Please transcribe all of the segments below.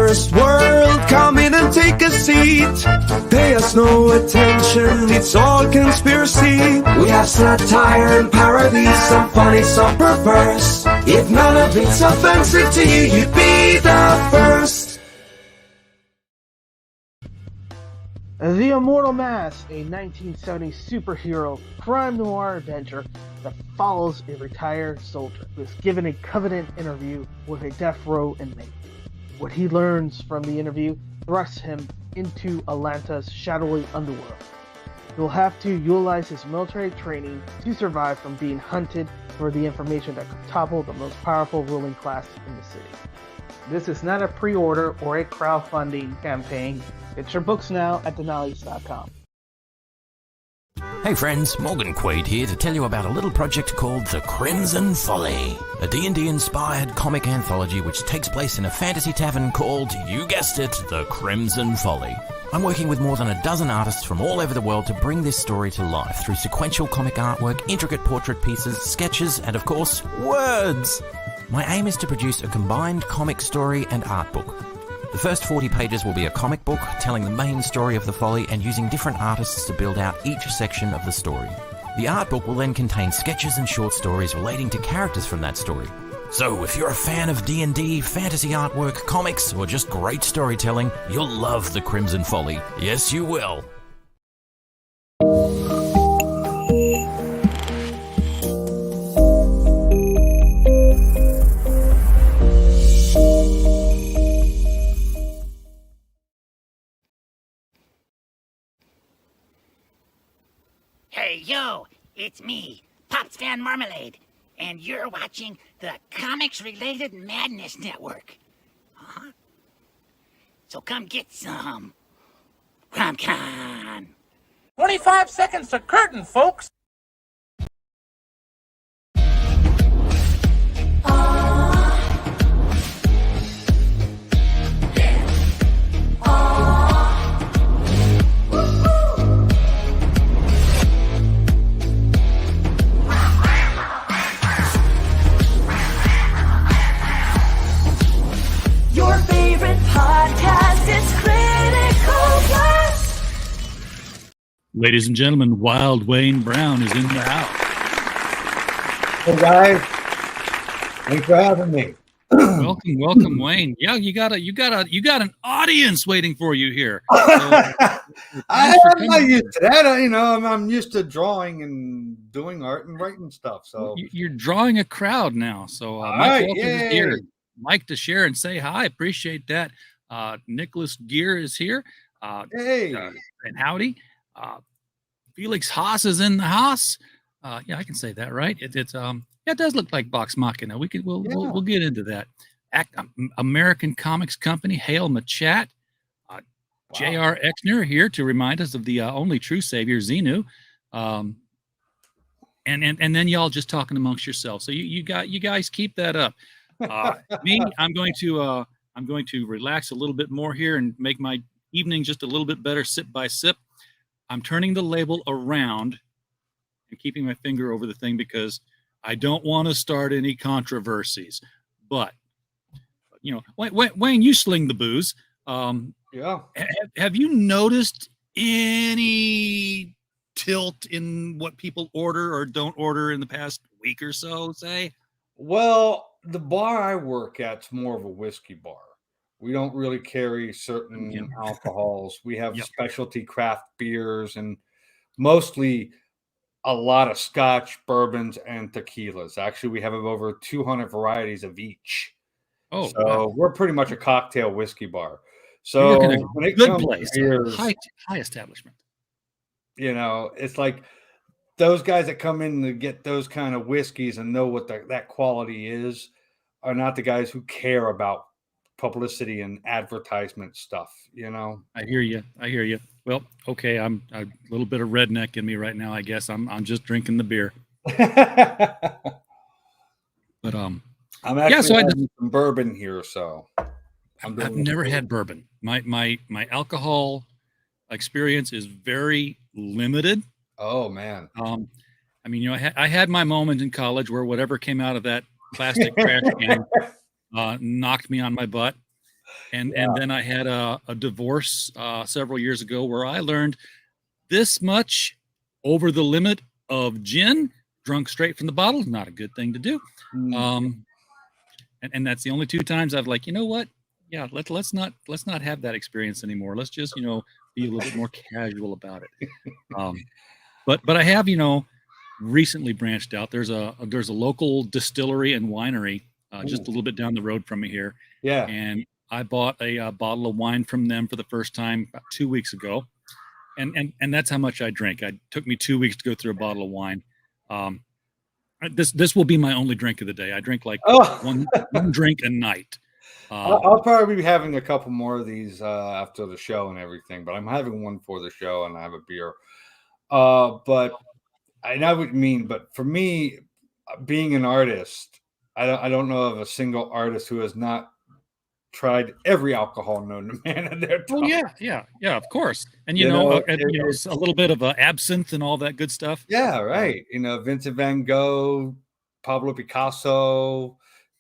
first world, come in and take a seat. Pay us no attention, it's all conspiracy. We have satire and parody, some funny, some perverse. If none of it's offensive to you, you'd be the first. The Immortal Mask, a 1970s superhero crime noir adventure that follows a retired soldier who is given a covenant interview with a death row inmate. What he learns from the interview thrusts him into Atlanta's shadowy underworld. He'll have to utilize his military training to survive from being hunted for the information that could topple the most powerful ruling class in the city. This is not a pre-order or a crowdfunding campaign. Get your books now at Denali's.com. Hey friends, Morgan Quaid here to tell you about a little project called The Crimson Folly, a D&D inspired comic anthology which takes place in a fantasy tavern called, you guessed it, The Crimson Folly. I'm working with more than a dozen artists from all over the world to bring this story to life through sequential comic artwork, intricate portrait pieces, sketches, and of course, words. My aim is to produce a combined comic story and art book. The first 40 pages will be a comic book telling the main story of the folly and using different artists to build out each section of the story. The art book will then contain sketches and short stories relating to characters from that story. So if you're a fan of D&D, fantasy artwork, comics, or just great storytelling, you'll love The Crimson Folly. Yes, you will. Hey, yo, it's me, Pops Van Marmalade, and you're watching the Comics-Related Madness Network. Huh? So come get some. CromCon. 25 seconds to curtain, folks. Ladies and gentlemen, Wild Wayne Brown is in the house. Hey guys, thanks for having me. Welcome, Wayne. Yeah, you got an audience waiting for you here. So, I'm not used to that. I'm used to drawing and doing art and writing stuff. So you're drawing a crowd now. So Mike Walker is here. Mike to share and say hi. Appreciate that. Nicholas Gear is here. Hey, and howdy. Felix Haas is in the house. Yeah, I can say that, right? It does look like Vox Machina. We'll get into that. American Comics Company, Hail Machat. J.R. Exner here to remind us of the only true savior, Xenu. And then y'all just talking amongst yourselves. So you guys keep that up. Me, I'm going to relax a little bit more here and make my evening just a little bit better, sip by sip. I'm turning the label around and keeping my finger over the thing because I don't want to start any controversies. But, Wayne, you sling the booze. Yeah. Have you noticed any tilt in what people order or don't order in the past week or so, say? Well, the bar I work at's more of a whiskey bar. We don't really carry certain alcohols. We have specialty craft beers and mostly a lot of scotch, bourbons, and tequilas. Actually, we have over 200 varieties of each. Oh, so wow. We're pretty much a cocktail whiskey bar. So when it comes to beers, high establishment. It's like those guys that come in to get those kind of whiskeys and know what that quality is are not the guys who care about publicity and advertisement stuff. I hear you. Well, okay, I'm a little bit of redneck in me right now. I guess I'm just drinking the beer. But I'm actually having some bourbon here, so I've never had bourbon. My alcohol experience is very limited. Oh man. I had my moment in college where whatever came out of that plastic trash can knocked me on my butt. And then I had a divorce several years ago where I learned this much over the limit of gin drunk straight from the bottle is not a good thing to do. And that's the only 2 times I've like, you know what? Yeah, let's not have that experience anymore. Let's just, be a little bit more casual about it. But I have, recently branched out. There's a local distillery and winery just a little bit down the road from me here. Yeah. And I bought a bottle of wine from them for the first time about 2 weeks ago. And that's how much I drink. It took me 2 weeks to go through a bottle of wine. This will be my only drink of the day. I drink like one drink a night. I'll probably be having a couple more of these after the show and everything, but I'm having one for the show and I have a beer. But I know what you mean. But for me, being an artist, I don't know of a single artist who has not tried every alcohol known to man in their time. Oh yeah, of course. And a little bit of absinthe and all that good stuff. Yeah, right. Vincent van Gogh, Pablo Picasso,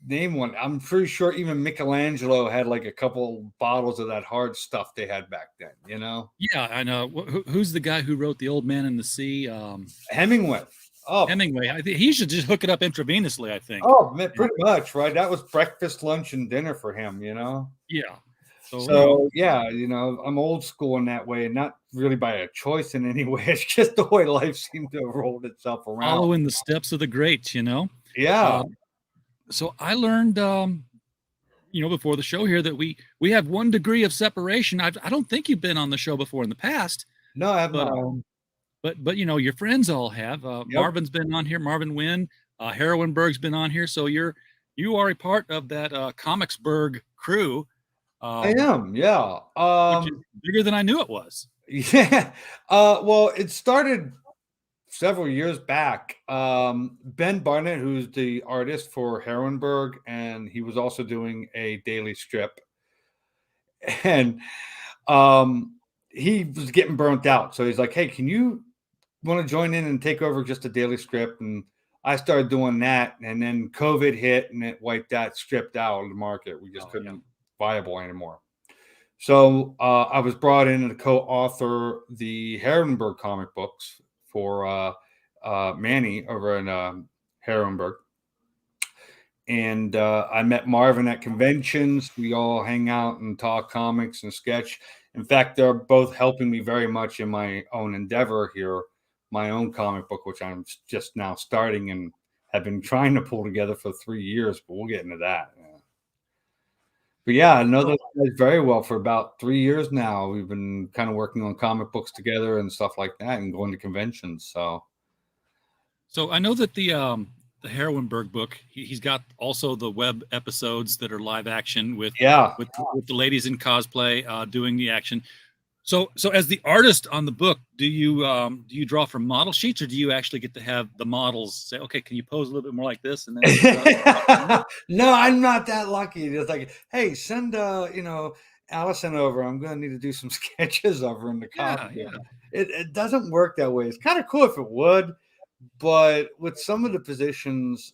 name one. I'm pretty sure even Michelangelo had like a couple bottles of that hard stuff they had back then. Yeah, I know. Who's the guy who wrote The Old Man and the Sea? Hemingway. Oh, Hemingway. I think he should just hook it up intravenously, I think. Oh, pretty much, right? That was breakfast, lunch, and dinner for him, Yeah. So I'm old school in that way, and not really by a choice in any way. It's just the way life seemed to have rolled itself around. Following the steps of the greats, Yeah. So I learned, before the show here that we have 1 degree of separation. I don't think you've been on the show before in the past. No, I have not. But your friends all have. Yep. Marvin's been on here. Marvin Wynn, Heroinberg's been on here. So you are a part of that Comicsburg crew. I am, yeah. Which is bigger than I knew it was. Yeah. Well, it started several years back. Ben Barnett, who's the artist for Heroinberg, and he was also doing a daily strip. And he was getting burnt out. So he's like, hey, can you want to join in and take over just a daily strip? And I started doing that. And then COVID hit and it wiped that stripped out of the market. We just couldn't viable anymore. So I was brought in to co-author the Heroinberg comic books for Manny over in Heroinberg. And I met Marvin at conventions. We all hang out and talk comics and sketch. In fact, they're both helping me very much in my own endeavor here, my own comic book, which I'm just now starting and have been trying to pull together for 3 years, but we'll get into that. But yeah, I know those guys very well for about 3 years now. We've been kind of working on comic books together and stuff like that and going to conventions. So I know that the Heroinberg book, he's got also the web episodes that are live action with the ladies in cosplay doing the action. So as the artist on the book, do you draw from model sheets, or do you actually get to have the models say, okay, can you pose a little bit more like this? And then no, I'm not that lucky. It's like, hey, send Allison over. I'm going to need to do some sketches of her in the comic. Yeah. It doesn't work that way. It's kind of cool if it would, but with some of the positions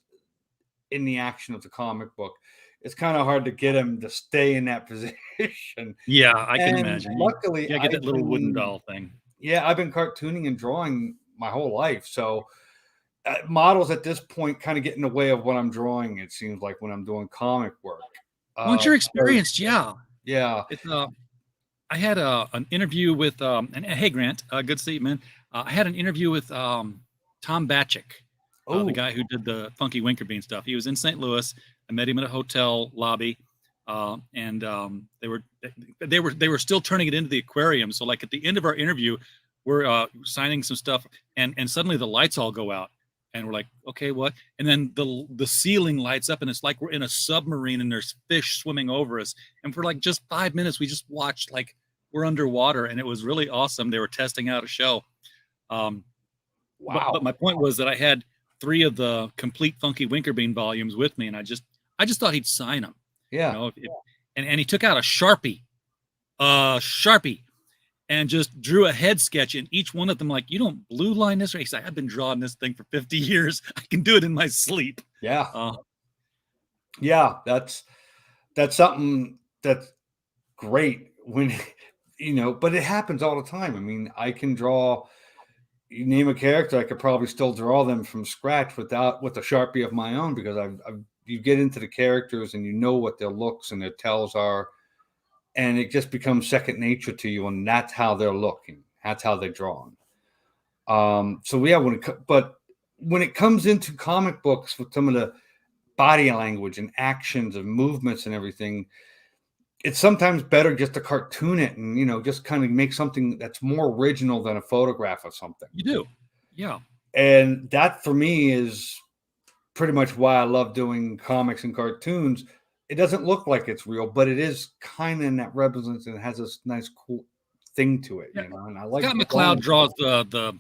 in the action of the comic book, it's kind of hard to get him to stay in that position. Yeah, I can imagine. Luckily, I get that little wooden doll thing. Yeah, I've been cartooning and drawing my whole life. So models at this point kind of get in the way of what I'm drawing, it seems like, when I'm doing comic work. Once you're experienced, yeah. Yeah. It's, I had an interview with, and hey, Grant, good to see you, man. I had an interview with Tom Batchick, the guy who did the Funky Winkerbean stuff. He was in St. Louis. I met him at a hotel lobby, and they were still turning it into the aquarium. So like at the end of our interview, we're signing some stuff, and suddenly the lights all go out, and we're like, okay, what? And then the ceiling lights up, and it's like we're in a submarine, and there's fish swimming over us. And for like just 5 minutes, we just watched like we're underwater, and it was really awesome. They were testing out a show. Wow! But my point was that I had 3 of the complete Funky Winkerbean volumes with me, and I just thought he'd sign them. Yeah. And he took out a Sharpie, and just drew a head sketch in each one of them. Like, you don't blue line this, or he's like, I've been drawing this thing for 50 years. I can do it in my sleep. Yeah. Yeah, that's something that great when, but it happens all the time. I mean, I can draw, you name a character, I could probably still draw them from scratch with a Sharpie of my own, because you get into the characters and you know what their looks and their tells are, and it just becomes second nature to you, and that's how they're looking. That's how they're drawn. So yeah, but when it comes into comic books with some of the body language and actions and movements and everything, it's sometimes better just to cartoon it and, just kind of make something that's more original than a photograph of something. You do. Yeah. And that for me is pretty much why I love doing comics and cartoons. It doesn't look like it's real, but it is kind of in that represents, and it has this nice, cool thing to it, and I like Scott McCloud draws the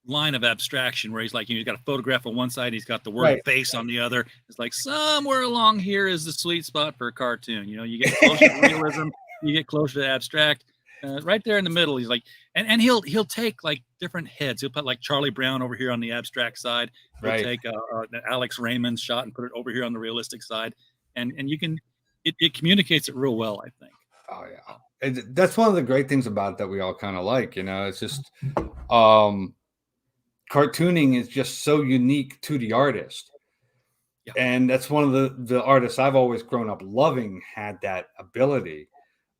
line of abstraction where he's like, he's got a photograph on one side, he's got the word face on the other. It's like somewhere along here is the sweet spot for a cartoon. You get closer to realism, you get closer to abstract. Right there in the middle, he's like, and he'll take like different heads. He'll put like Charlie Brown over here on the abstract side. He'll take Alex Raymond's shot and put it over here on the realistic side, and you can it communicates it real well, I think. Oh yeah, and that's one of the great things about it that we all kind of like. It's just cartooning is just so unique to the artist. Yeah. And that's one of the artists I've always grown up loving had that ability.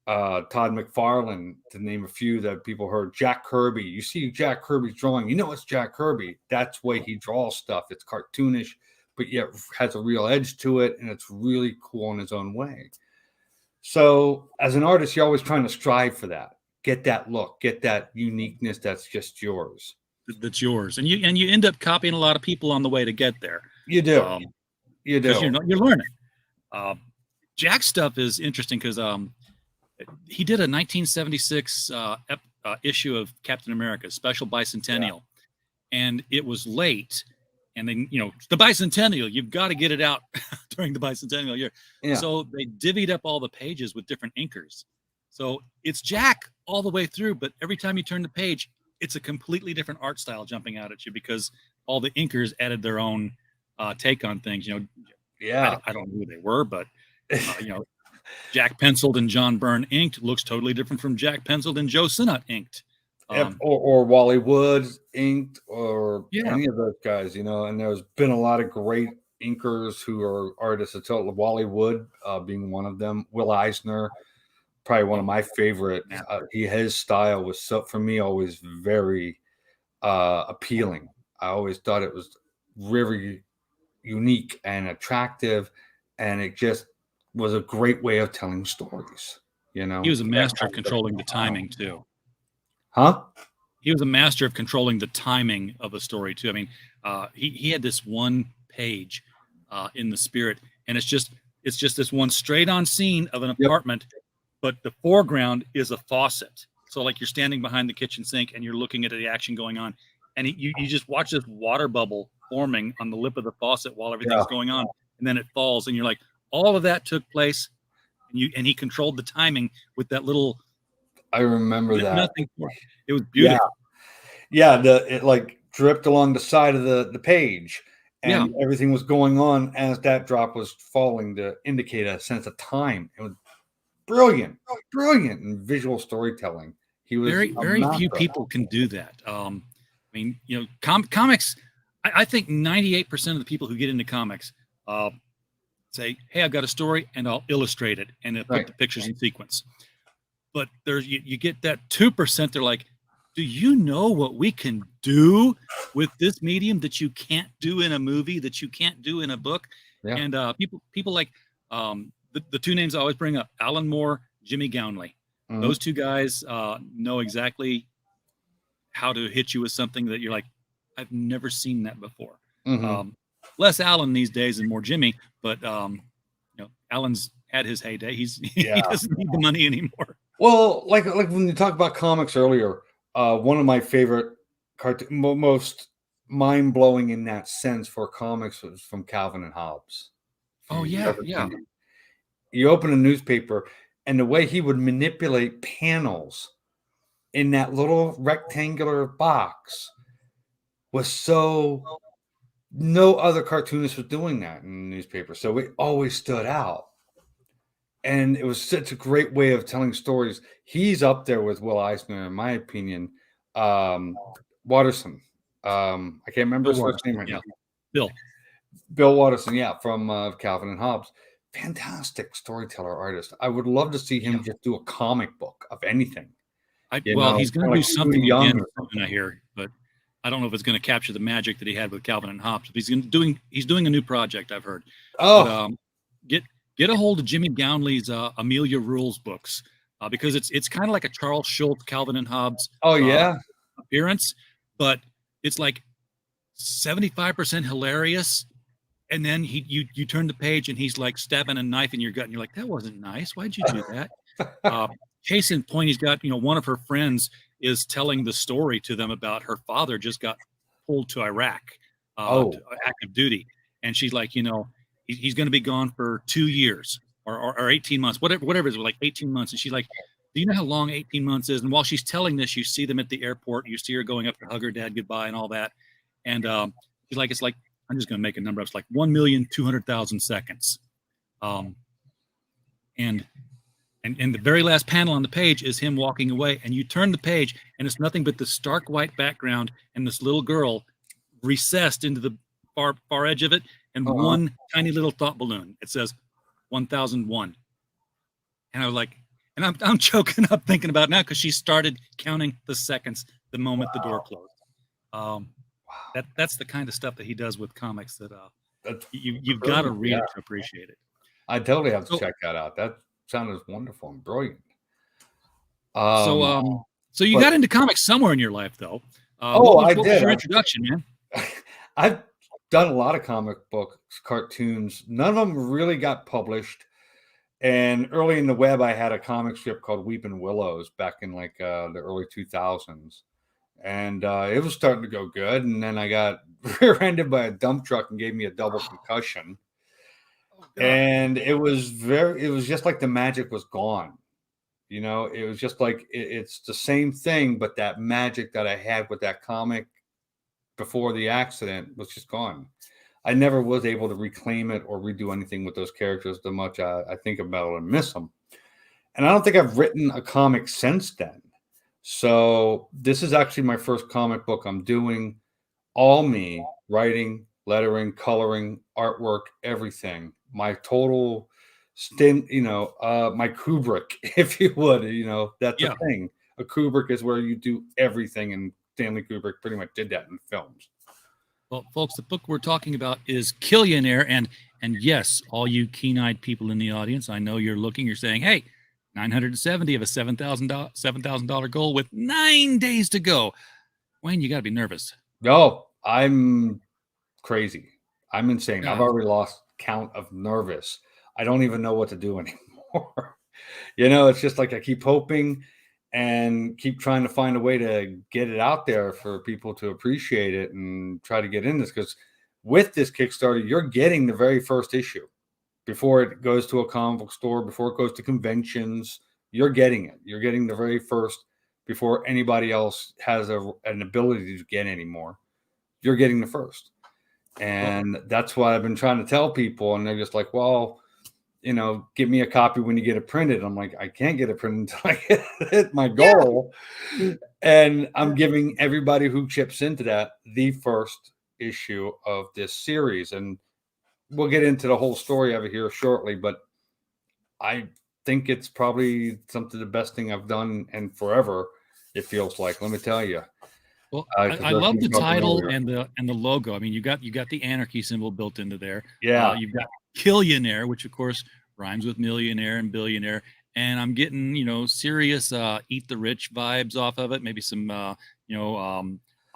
Todd McFarlane, to name a few that people heard. Jack Kirby. You see Jack Kirby's drawing, it's Jack Kirby. That's the way he draws stuff. It's cartoonish, but yet has a real edge to it, and it's really cool in his own way. So as an artist, you're always trying to strive for that. Get that look, get that uniqueness that's just yours. That's yours, and you end up copying a lot of people on the way to get there. You do, you do. You're learning. Jack's stuff is interesting because he did a 1976 issue of Captain America Special Bicentennial, and it was late. And then the Bicentennial, you've got to get it out during the Bicentennial year. Yeah. So they divvied up all the pages with different inkers. So it's Jack all the way through, but every time you turn the page, it's a completely different art style jumping out at you because all the inkers added their own take on things. I don't know who they were, but Jack penciled and John Byrne inked looks totally different from Jack penciled and Joe Sinnott inked. Or Wally Wood inked, or any of those guys, and there's been a lot of great inkers who are artists. Wally Wood being one of them. Will Eisner, probably one of my favorite. His style was for me always very appealing. I always thought it was very unique and attractive, and it just was a great way of telling stories. He was a master of controlling the timing too. Huh? He was a master of controlling the timing of a story too. I mean, he had this one page in The Spirit, and it's just this one straight on scene of an apartment, but the foreground is a faucet. So like you're standing behind the kitchen sink and you're looking at the action going on, and you just watch this water bubble forming on the lip of the faucet while everything's going on, and then it falls, and you're like, all of that took place, and he controlled the timing with that little. I remember that. Nothing. It was beautiful. Yeah. It like dripped along the side of the page, and everything was going on as that drop was falling to indicate a sense of time. It was brilliant in visual storytelling. He was very few people can do that. I mean, comics. I think 98% of the people who get into comics say, "Hey, I've got a story, and I'll illustrate it, and then put the pictures in sequence." But you get that 2%. They're like, do you know what we can do with this medium that you can't do in a movie, that you can't do in a book? Yeah. And people like the two names I always bring up, Alan Moore, Jimmy Gownley. Mm-hmm. Those two guys know exactly how to hit you with something that you're like, I've never seen that before. Mm-hmm. Less Alan these days and more Jimmy, but Alan's had his heyday. He doesn't need the money anymore. Well, like when you talked about comics earlier, one of my favorite most mind-blowing in that sense for comics was from Calvin and Hobbes. Oh, yeah. You open a newspaper, and the way he would manipulate panels in that little rectangular box was so... No other cartoonist was doing that in the newspaper, so it always stood out. And it was such a great way of telling stories. He's up there with Will Eisner, in my opinion. Watterson. I can't remember his first name right now. Bill Watterson, yeah, from Calvin and Hobbes. Fantastic storyteller artist. I would love to see him just do a comic book of anything. He's going to do something again, I hear, but I don't know if it's going to capture the magic that he had with Calvin and Hobbes. He's doing a new project, I've heard. Oh, but, get a hold of Jimmy Gownley's Amelia Rules books, because it's kind of like a Charles Schultz Calvin and Hobbes appearance, but it's like 75% hilarious. And then you turn the page and he's like stabbing a knife in your gut and you're like, that wasn't nice. Why'd you do that? Case in point, he's got, one of her friends is telling the story to them about her father just got pulled to Iraq, to active duty. And she's like, he's going to be gone for 2 years or 18 months, whatever it is, like 18 months. And she's like, do you know how long 18 months is? And while she's telling this, you see them at the airport, you see her going up to hug her dad goodbye and all that. And she's like, it's like, I'm just going to make a number up. It's like 1,200,000 seconds. And the very last panel on the page is him walking away, and you turn the page and it's nothing but the stark white background and this little girl recessed into the far edge of it, and one tiny little thought balloon. It says 1001. And I was like, and I'm choking up thinking about it now, because she started counting the seconds the moment the door closed. That's the kind of stuff that he does with comics that you've got to read to appreciate it. I totally have to check that out. That sounded wonderful and brilliant. So you got into comics somewhere in your life, though. What was your introduction, man? I've done a lot of comic books, cartoons. None of them really got published. And early in the web, I had a comic strip called Weeping Willows back in like the early 2000s. And it was starting to go good. And then I got rear-ended by a dump truck and gave me a double concussion. And it was just like the magic was gone. It was just like it's the same thing, but that magic that I had with that comic before the accident was just gone. I never was able to reclaim it or redo anything with those characters so much. I think about it and miss them. And I don't think I've written a comic since then. So this is actually my first comic book I'm doing. All me, writing, lettering, coloring, artwork, everything. My total my Kubrick, if you would, that's the thing. A Kubrick is where you do everything, and Stanley Kubrick pretty much did that in films. Well, folks, the book we're talking about is Killionaire, and yes, all you keen-eyed people in the audience, I know you're looking, you're saying, hey, 970 of a $7,000 goal with 9 days to go. Wayne, you got to be nervous. No, I'm crazy. I'm insane. I've already lost count of nervous. I don't even know what to do anymore. It's just like I keep hoping and keep trying to find a way to get it out there for people to appreciate it and try to get in this. Because with this Kickstarter, you're getting the very first issue before it goes to a comic book store, before it goes to conventions. You're getting it. You're getting the very first before anybody else has an ability to get any more. You're getting the first. And that's what I've been trying to tell people. And they're just like, well, give me a copy when you get it printed. I'm like, I can't get it printed until I hit my goal. Yeah. And I'm giving everybody who chips into that the first issue of this series. And we'll get into the whole story of it here shortly, but I think it's probably something the best thing I've done and forever, it feels like. Let me tell you. Well, I love the title and the logo. I mean, you got the anarchy symbol built into there. Yeah. You've got Killionaire, which of course rhymes with millionaire and billionaire. And I'm getting, serious Eat the Rich vibes off of it. Maybe some,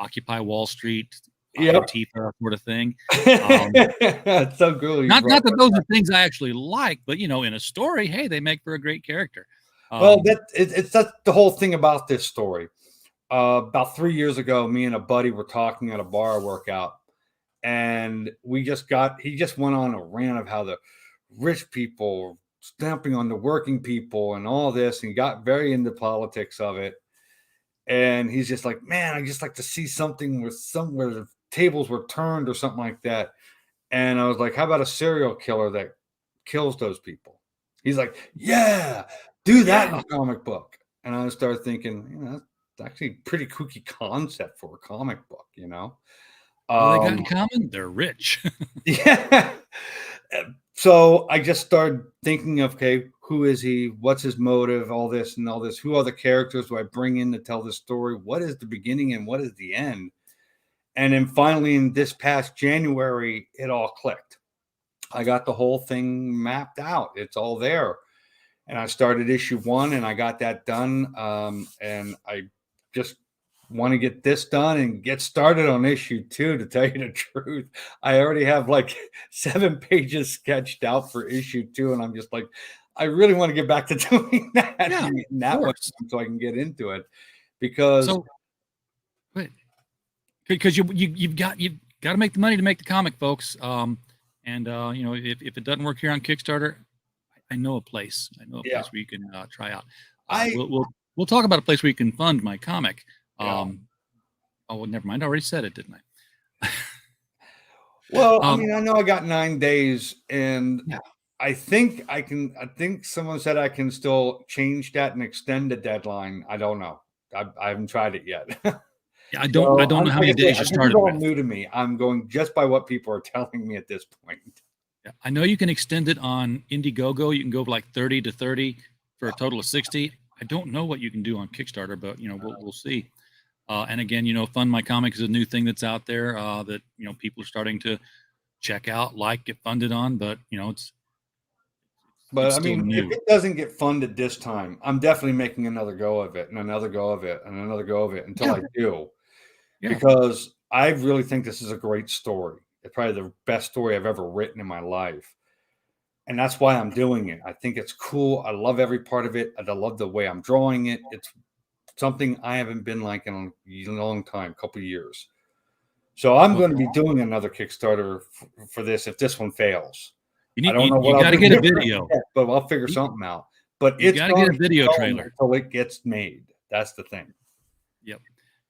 Occupy Wall Street, Antifa sort of thing. It's so cool. Not that those are things I actually like, but, in a story, hey, they make for a great character. Well, that's the whole thing about this story. About 3 years ago, me and a buddy were talking at a bar workout, and he just went on a rant of how the rich people stamping on the working people and all this, and he got very into politics of it. And he's just like, man, I just like to see something where the tables were turned or something like that. And I was like, how about a serial killer that kills those people? He's like, yeah, do that in a comic book. And I started thinking, that's actually a pretty kooky concept for a comic book, What they got in common? They're rich. Yeah. So I just started thinking of, okay, who is he? What's his motive? All this and all this. Who are the characters do I bring in to tell the story? What is the beginning and what is the end? And then finally, in this past January, it all clicked. I got the whole thing mapped out. It's all there. And I started issue 1 and I got that done. And I just want to get this done and get started on issue 2, to tell you the truth. I already have like 7 pages sketched out for issue 2. And I'm just like, I really want to get back to doing that. Yeah, that way, so I can get into it. Because you've got to make the money to make the comic, folks. If it doesn't work here on Kickstarter, I know a place. Place where you can try out. We'll talk about a place where you can fund my comic. Oh, well, never mind. I already said it, didn't I? Well, I mean, I know I got 9 days, and I think I can. I think someone said I can still change that and extend the deadline. I don't know. I haven't tried it yet. I don't know how many days you started with. It's all new to me. I'm going just by what people are telling me at this point. Yeah, I know you can extend it on Indiegogo. You can go like 30 to 30 for a total of 60. I don't know what you can do on Kickstarter, but we'll see. And again, Fund My Comic is a new thing that's out there that people are starting to check out, get funded on. But it's. But I mean, if it doesn't get funded this time, I'm definitely making another go of it, and another go of it, and another go of it until I do. Yeah. Because I really think this is a great story. It's probably the best story I've ever written in my life. And that's why I'm doing it. I think it's cool. I love every part of it. I love the way I'm drawing it. It's something I haven't been like in a long time, couple of years. So I'm going to be doing another Kickstarter for this if this one fails. I don't know what you got to get a video, but I'll figure something out. But you got to get a video trailer until it gets made. That's the thing. Yep.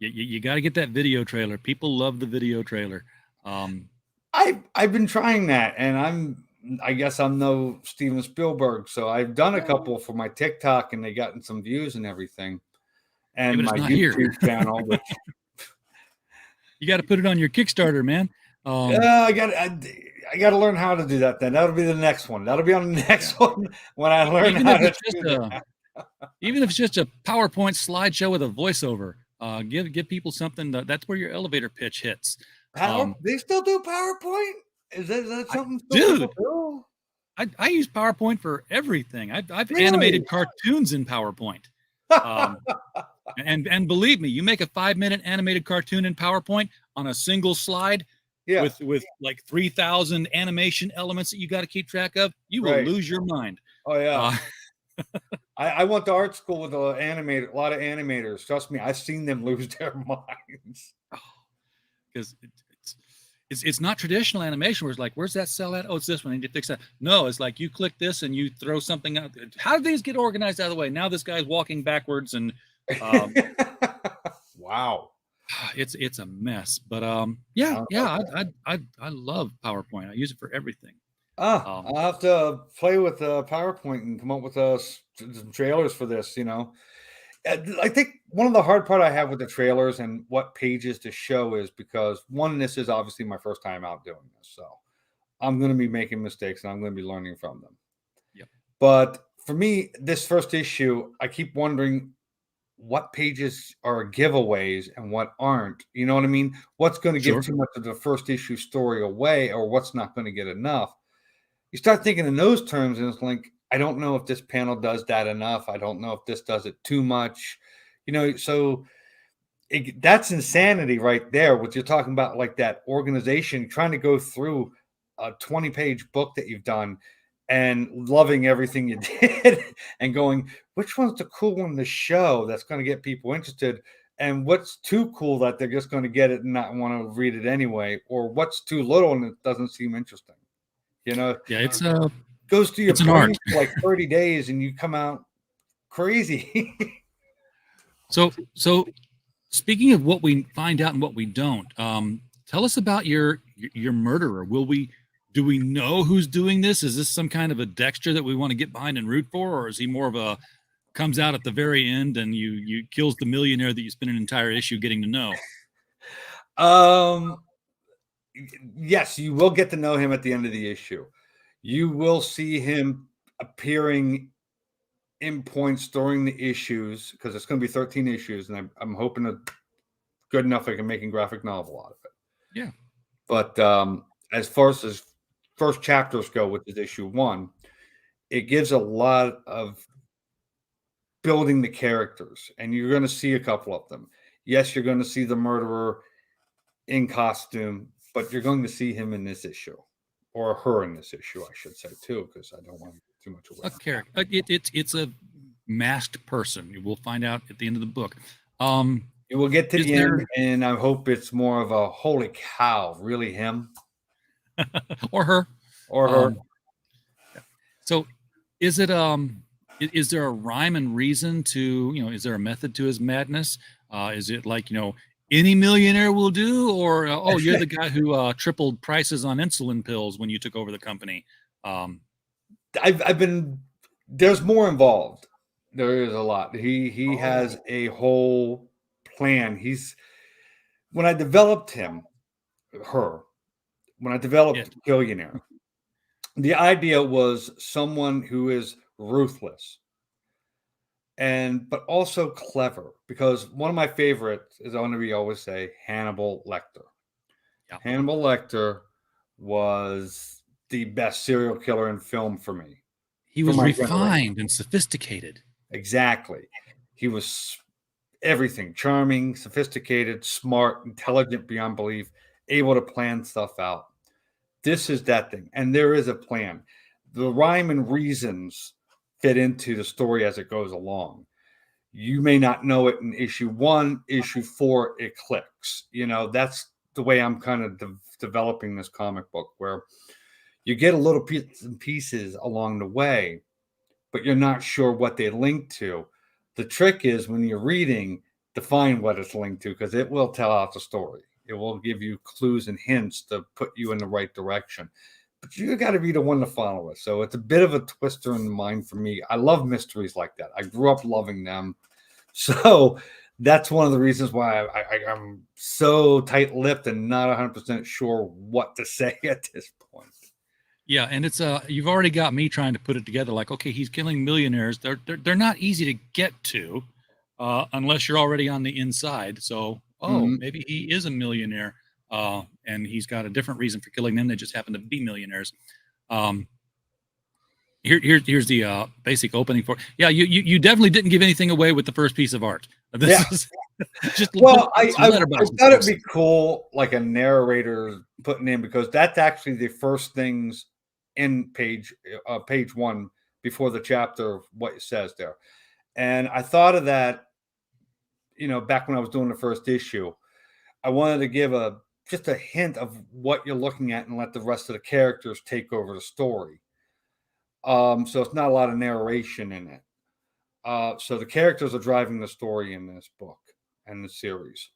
You got to get that video trailer. People love the video trailer. I've been trying that, and I guess I'm no Steven Spielberg, so I've done a couple for my TikTok, and they gotten some views and everything. And my YouTube channel, which you got to put it on your Kickstarter, man. I got to learn how to do that. Then that'll be the next one. That'll be on the next one when I learn how to do that. Even if it's just a PowerPoint slideshow with a voiceover, give people something. That's where your elevator pitch hits. They still do PowerPoint? Is that something? Dude, I use PowerPoint for everything. I've animated cartoons in PowerPoint. And believe me, you make a 5-minute animated cartoon in PowerPoint on a single slide. Yeah. With like 3,000 animation elements that you got to keep track of, you will lose your mind. Oh yeah. I went to art school with a lot of animators. Trust me, I've seen them lose their minds. Because it's not traditional animation where it's like, where's that cell at? Oh, it's this one. I need to fix that. No, it's like you click this and you throw something out. How do these get organized out of the way? Now this guy's walking backwards and wow. It's a mess, but I love PowerPoint. I use it for everything. I'll have to play with PowerPoint and come up with some trailers for this. I think one of the hard part I have with the trailers and what pages to show is because this is obviously my first time out doing this, so I'm going to be making mistakes and I'm going to be learning from them. Yep. But for me, this first issue, I keep wondering what pages are giveaways and what aren't. You know what I mean? What's going to give too much of the first issue story away, or what's not going to get enough? You start thinking in those terms, and it's like, I don't know if this panel does that enough. I don't know if this does it too much. So that's insanity right there. What you're talking about, like that organization, trying to go through a 20-page book that you've done and loving everything you did and going, which one's the cool one to show that's going to get people interested, and what's too cool that they're just going to get it and not want to read it anyway, or what's too little and it doesn't seem interesting. It's goes through your an art for like 30 days and you come out crazy. So speaking of what we find out and what we don't, tell us about your murderer. Will we Do we know who's doing this? Is this some kind of a Dexter that we want to get behind and root for, or is he more of a comes out at the very end and you kills the millionaire that you spend an entire issue getting to know? Yes, you will get to know him at the end of the issue. You will see him appearing in points during the issues, because it's going to be 13 issues, and I'm hoping that good enough I can make a graphic novel out of it. Yeah. But as far as first chapters go, which is issue 1, it gives a lot of building the characters, and you're going to see a couple of them. Yes, you're going to see the murderer in costume, but you're going to see him in this issue, or her in this issue, I should say, too, because I don't want to give too much away. A character. It's a masked person. You will find out at the end of the book. You will get to the end, and I hope it's more of a holy cow, really him, or her, or her. So, is it is there a rhyme and reason to, is there a method to his madness? Is it like, any millionaire will do, or you're the guy who tripled prices on insulin pills when you took over the company? There's more involved. There is a lot. He has a whole plan. When I developed Billionaire, the idea was someone who is ruthless but also clever, because one of my favorites is, we always say, Hannibal Lecter. Yeah. Hannibal Lecter was the best serial killer in film for me. He was refined and sophisticated. Exactly. He was everything: charming, sophisticated, smart, intelligent beyond belief, able to plan stuff out. This is that thing. And there is a plan. The rhyme and reasons fit into the story as it goes along. You may not know it in issue 1, issue 4, it clicks. That's the way I'm kind of developing this comic book, where you get a little bits and pieces along the way, but you're not sure what they link to. The trick is, when you're reading, to find what it's linked to, because it will tell out the story. It will give you clues and hints to put you in the right direction. But you got to be the one to follow it. So it's a bit of a twister in the mind for me. I love mysteries like that. I grew up loving them. So that's one of the reasons why I'm so tight-lipped and not 100% sure what to say at this point. Yeah, and it's you've already got me trying to put it together. Like, okay, he's killing millionaires. They're not easy to get to unless you're already on the inside. So, maybe he is a millionaire. And he's got a different reason for killing them. They just happen to be millionaires. Here's the basic opening for. Yeah, you definitely didn't give anything away with the first piece of art. This is just I thought it'd be cool, like a narrator putting in, because that's actually the first things in page 1 before the chapter of what it says there. And I thought of that, back when I was doing the first issue. I wanted to give just a hint of what you're looking at and let the rest of the characters take over the story. So it's not a lot of narration in it. So the characters are driving the story in this book and the series.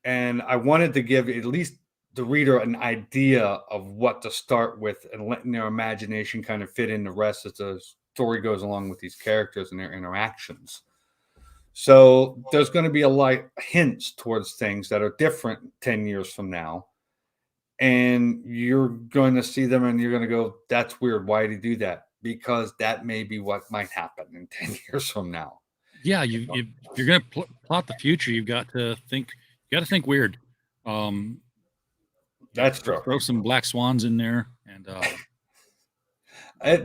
And I wanted to give at least the reader an idea of what to start with, and letting their imagination kind of fit in the rest as the story goes along with these characters and their interactions. So there's going to be a lot hints towards things that are different 10 years from now. And you're going to see them and you're going to go, that's weird. Why did he do that? Because that may be what might happen in 10 years from now. Yeah, if you're going to plot the future, you've got to think weird. That's true. Throw some black swans in there. And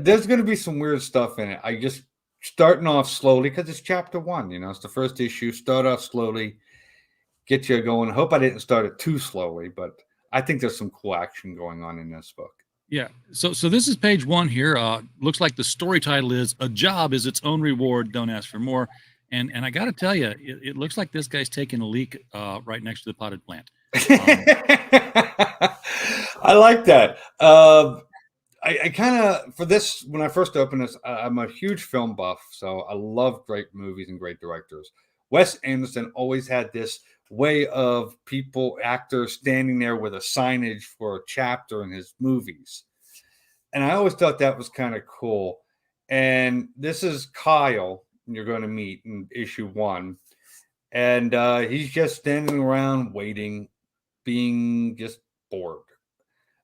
there's going to be some weird stuff in it. I just starting off slowly, because it's chapter 1, it's the first issue. Start off slowly, get you going. I hope I didn't start it too slowly, but I think there's some cool action going on in this book. Yeah. So this is page 1 here. Looks like the story title is "A Job Is Its Own Reward. Don't Ask for More." And I got to tell you, it looks like this guy's taking a leak right next to the potted plant. I like that. I kind of, for this, when I first opened this, I'm a huge film buff, so I love great movies and great directors. Wes Anderson always had this way of actors standing there with a signage for a chapter in his movies. And I always thought that was kind of cool. And this is Kyle you're going to meet in issue 1. And he's just standing around waiting, being just bored.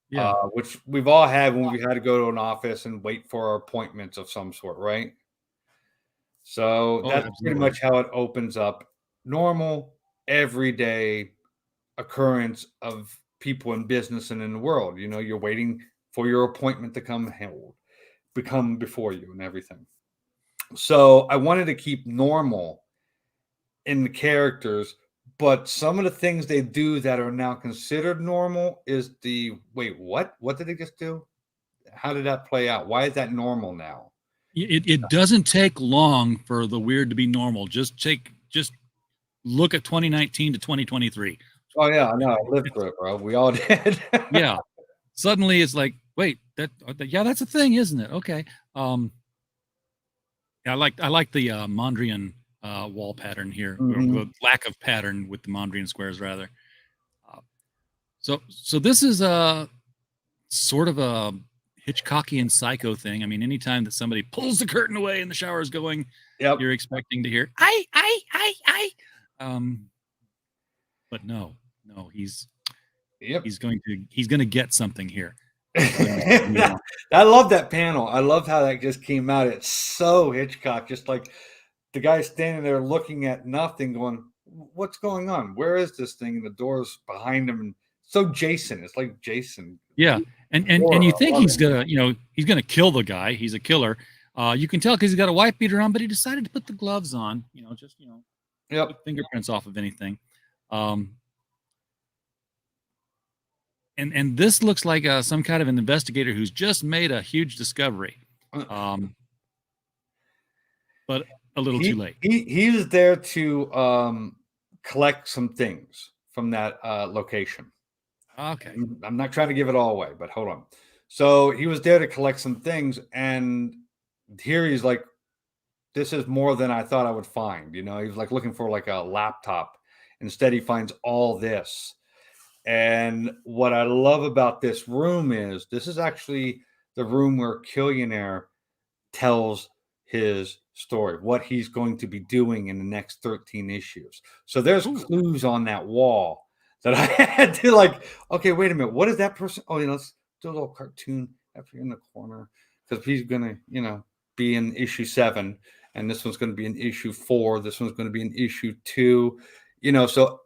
Yeah. Which we've all had when we had to go to an office and wait for our appointments of some sort, right? So that's pretty much how it opens up. Normal, everyday occurrence of people in business and in the world. You know, you're waiting for your appointment to become before you and everything. So I wanted to keep normal in the characters, but some of the things they do that are now considered normal is wait, what? What did they just do? How did that play out? Why is that normal now? It doesn't take long for the weird to be normal. Just look at 2019 to 2023. Oh yeah, I know. I lived through it, bro. We all did. Yeah. Suddenly it's like, wait, that's a thing, isn't it? Okay. I like the Mondrian wall pattern here, the lack of pattern with the Mondrian squares rather. So this is a sort of a Hitchcockian Psycho thing. I mean, anytime that somebody pulls the curtain away and the shower is going, you're expecting to hear I. But no, he's going to get something here. I love that panel. I love how that just came out. It's so Hitchcock, just like the guy standing there looking at nothing, going, "What's going on? Where is this thing?" And the door's behind him, and so Jason. It's like Jason. Yeah, and you think he's gonna kill the guy. He's a killer. You can tell because he's got a wife beater on, but he decided to put the gloves on. Put fingerprints off of anything. And this looks like some kind of an investigator who's just made a huge discovery, but a little too late. He was there to collect some things from that location. Okay. I'm not trying to give it all away, but hold on. So he was there to collect some things, and here he's like, this is more than I thought I would find. He was like looking for like a laptop. Instead, he finds all this. And what I love about this room is this is actually the room where Killionaire tells his story, what he's going to be doing in the next 13 issues. So there's clues on that wall that I had to like, okay, wait a minute. What is that person? Oh, let's do a little cartoon after in the corner because he's going to, be in issue 7 and this one's going to be in issue 4. This one's going to be in issue 2, so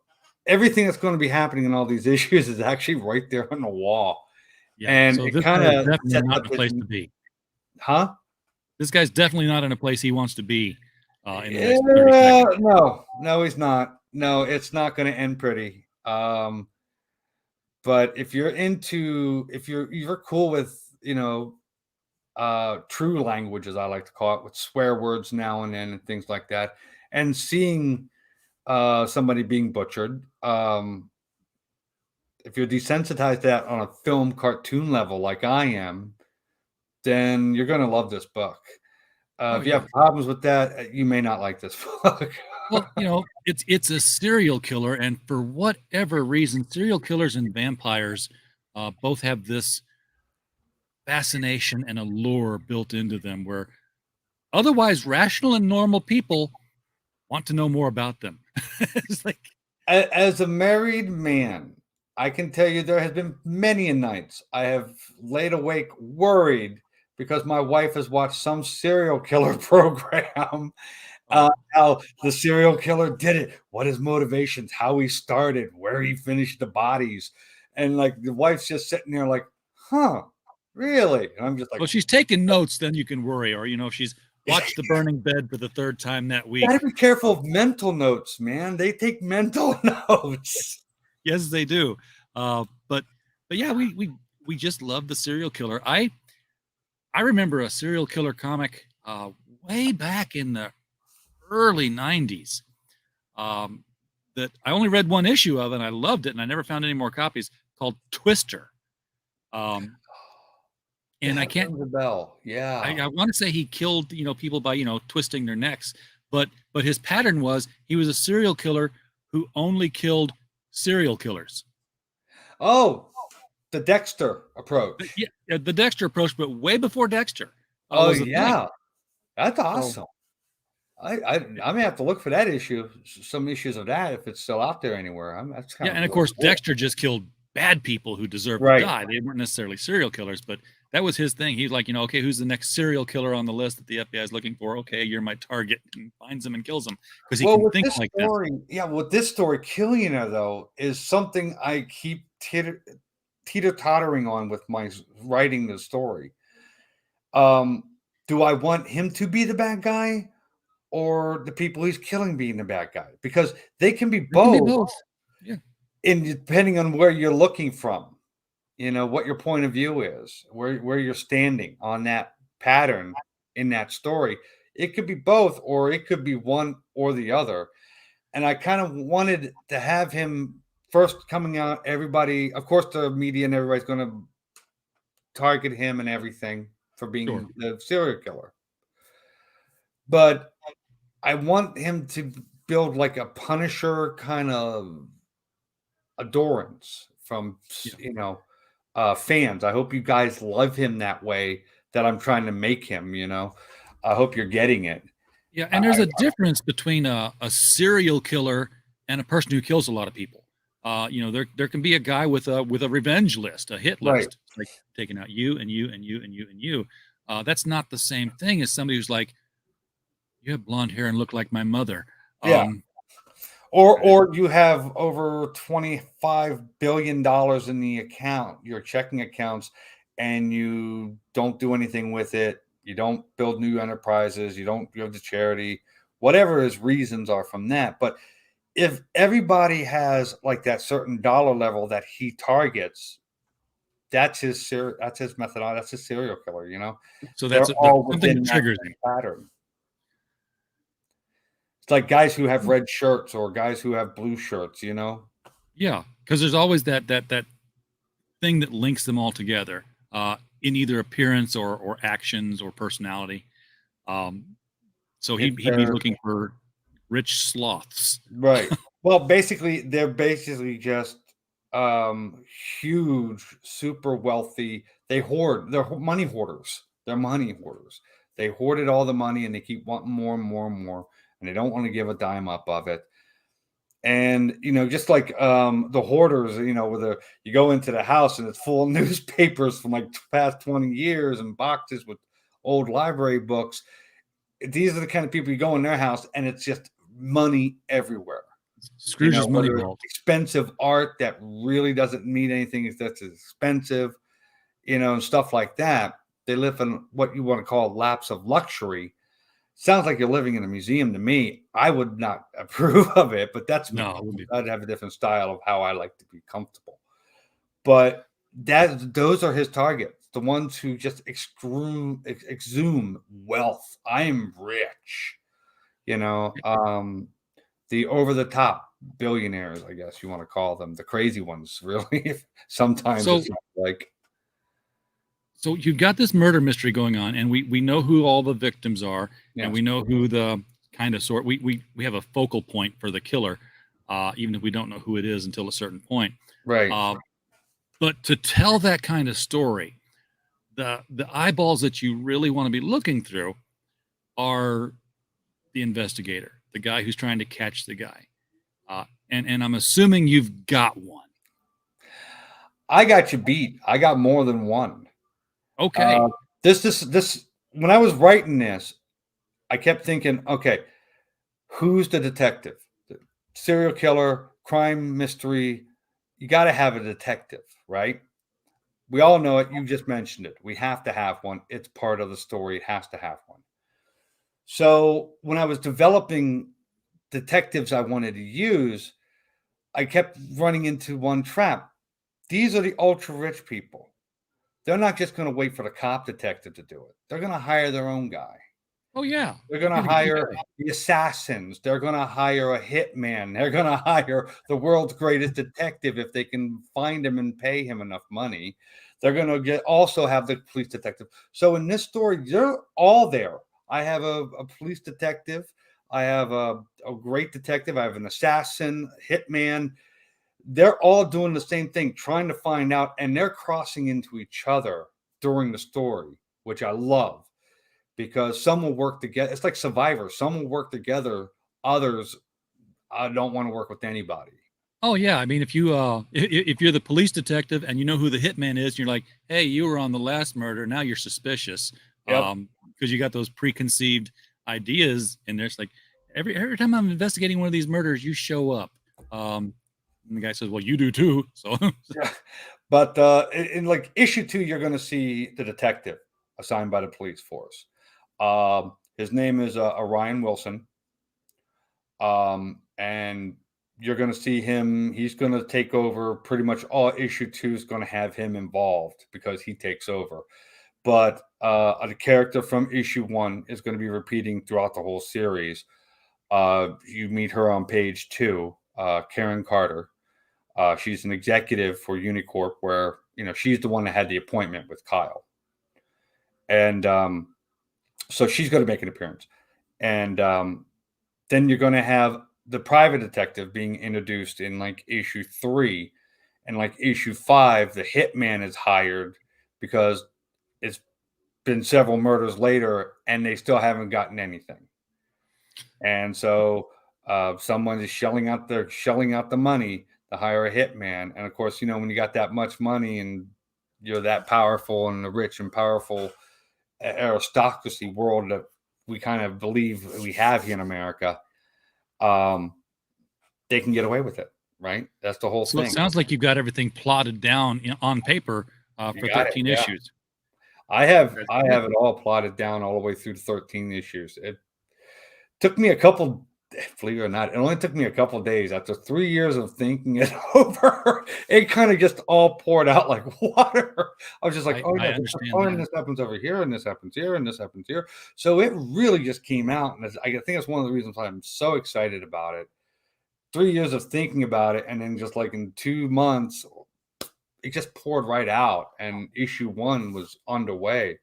everything that's going to be happening in all these issues is actually right there on the wall. Yeah, and so it kind of definitely not in a place to be. Huh? This guy's definitely not in a place he wants to be. No, he's not. No, it's not going to end pretty. But if you're cool with, true language, as I like to call it, with swear words now and then and things like that, and seeing somebody being butchered, if you're desensitized to that on a film cartoon level like I am, then you're going to love this book. If you have problems with that, you may not like this book. Well, it's a serial killer, and for whatever reason, serial killers and vampires both have this fascination and allure built into them where otherwise rational and normal people want to know more about them. It's like, as a married man, I can tell you there has been many nights I have laid awake worried because my wife has watched some serial killer program. How the serial killer did it, what his motivations, how he started, where he finished the bodies. And like the wife's just sitting there like, huh, really? And I'm just like, well, she's taking notes, then you can worry. Or, she's watched The Burning Bed for the 3rd time that week. Gotta be careful of mental notes, man. They take mental notes. Yes, they do. But yeah, we just love the serial killer. I remember a serial killer comic way back in the early 90s that I only read one issue of and I loved it and I never found any more copies, called Twister. And I can't the bell. Yeah. I want to say he killed, people by, twisting their necks, but his pattern was he was a serial killer who only killed serial killers. Oh, the Dexter approach. Yeah, the Dexter approach, but way before Dexter. Oh, was a yeah. thing. That's awesome. I may have to look for that issue, some issues of that, if it's still out there anywhere. That's kind Yeah, and of course, Dexter just killed bad people who deserved to die. They weren't necessarily serial killers, but that was his thing. He's like, okay, who's the next serial killer on the list that the FBI is looking for? Okay, you're my target, and finds him and kills him because he can think like that. Yeah, with this story, Killionaire, though, is something I keep teeter-tottering on with my writing the story. Do I want him to be the bad guy or the people he's killing being the bad guy? Because they can be both. Yeah. And depending on where you're looking from, what your point of view is, where you're standing on that pattern in that story. It could be both, or it could be one or the other. And I kind of wanted to have him first coming out. Everybody, of course, the media and everybody's going to target him and everything for being the serial killer. But I want him to build like a Punisher kind of adorance from, fans. I hope you guys love him that way that I'm trying to make him, I hope you're getting it. Yeah, and there's a difference between a serial killer and a person who kills a lot of people. There can be a guy with a revenge list, a hit list, like taking out you and you and you and you and you. That's not the same thing as somebody who's like, you have blonde hair and look like my mother. Yeah. Or you have over $25 billion in the account, your checking accounts, and you don't do anything with it. You don't build new enterprises. You don't give to charity, whatever his reasons are from that. But if everybody has like that certain dollar level that he targets, that's his methodology. That's his serial killer, So that's all something within that triggers that pattern. It's like guys who have red shirts or guys who have blue shirts, Yeah, because there's always that thing that links them all together in either appearance or actions or personality. So he'd be looking for rich sloths. Right. Well, basically, they're just huge, super wealthy. They're money hoarders. They're money hoarders. They hoarded all the money and they keep wanting more and more and more. And they don't want to give a dime up of it. And, just like the hoarders, where you go into the house and it's full of newspapers from like past 20 years and boxes with old library books. These are the kind of people you go in their house and it's just money everywhere. Scrooge's money vault. Expensive art that really doesn't mean anything. That's expensive, and stuff like that. They live in what you want to call laps of luxury. Sounds like you're living in a museum to me. I would not approve of it, but that's me. I'd have a different style of how I like to be comfortable. But those are his targets, the ones who just exhume wealth. I am rich, the over-the-top billionaires, I guess you want to call them, the crazy ones, really. Sometimes it's like. So you've got this murder mystery going on, and we know who all the victims are, and we know who the kind of sort. We have a focal point for the killer, even if we don't know who it is until a certain point. Right. But to tell that kind of story, the eyeballs that you really want to be looking through are the investigator, the guy who's trying to catch the guy. And I'm assuming you've got one. I got you beat. I got more than one. Okay. This when I was writing this, I kept thinking, okay, who's the detective? The serial killer, crime mystery. You got to have a detective, right? We all know it. You just mentioned it. We have to have one. It's part of the story. It has to have one. So when I was developing detectives I wanted to use, I kept running into one trap. These are the ultra rich people. They're not just going to wait for the cop detective to do it. They're going to hire their own guy. Oh, yeah. They're going to hire the assassins. They're going to hire a hitman. They're going to hire the world's greatest detective if they can find him and pay him enough money. They're going to also have the police detective. So in this story, they're all there. I have a police detective. I have a great detective. I have an assassin, hitman. They're all doing the same thing, trying to find out, and they're crossing into each other during the story, which I love, because some will work together. It's like Survivor. Some will work together. Others, I don't want to work with anybody. Oh yeah, I mean, if you're the police detective and you know who the hitman is, you're like, hey, you were on the last murder. Now you're suspicious, because you got those preconceived ideas, and there's like every time I'm investigating one of these murders, you show up. And the guy says, well, you do too. So, yeah. But in like issue 2, you're going to see the detective assigned by the police force. His name is Orion Wilson. And you're going to see him. He's going to take over pretty much all issue 2 is going to have him involved because he takes over. But the character from issue 1 is going to be repeating throughout the whole series. You meet her on page 2, Karen Carter. She's an executive for Unicorp, where, she's the one that had the appointment with Kyle. And so she's going to make an appearance. And then you're going to have the private detective being introduced in like issue 3, and like issue 5, the hitman is hired because it's been several murders later and they still haven't gotten anything. And so someone is shelling out the money to hire a hitman. And of course, when you got that much money and you're that powerful in the rich and powerful aristocracy world that we kind of believe we have here in America, they can get away with it, right? That's the whole thing. It sounds like you've got everything plotted down on paper for 13 issues. I have it all plotted down all the way through 13 issues. It took me believe it or not, it only took me a couple of days. After 3 years of thinking it over, it kind of just all poured out like water. I was just like, this happens over here, and this happens here, and this happens here. So it really just came out. And I think it's one of the reasons why I'm so excited about it. 3 years of thinking about it, and then just like in 2 months, it just poured right out, and issue 1 was underway.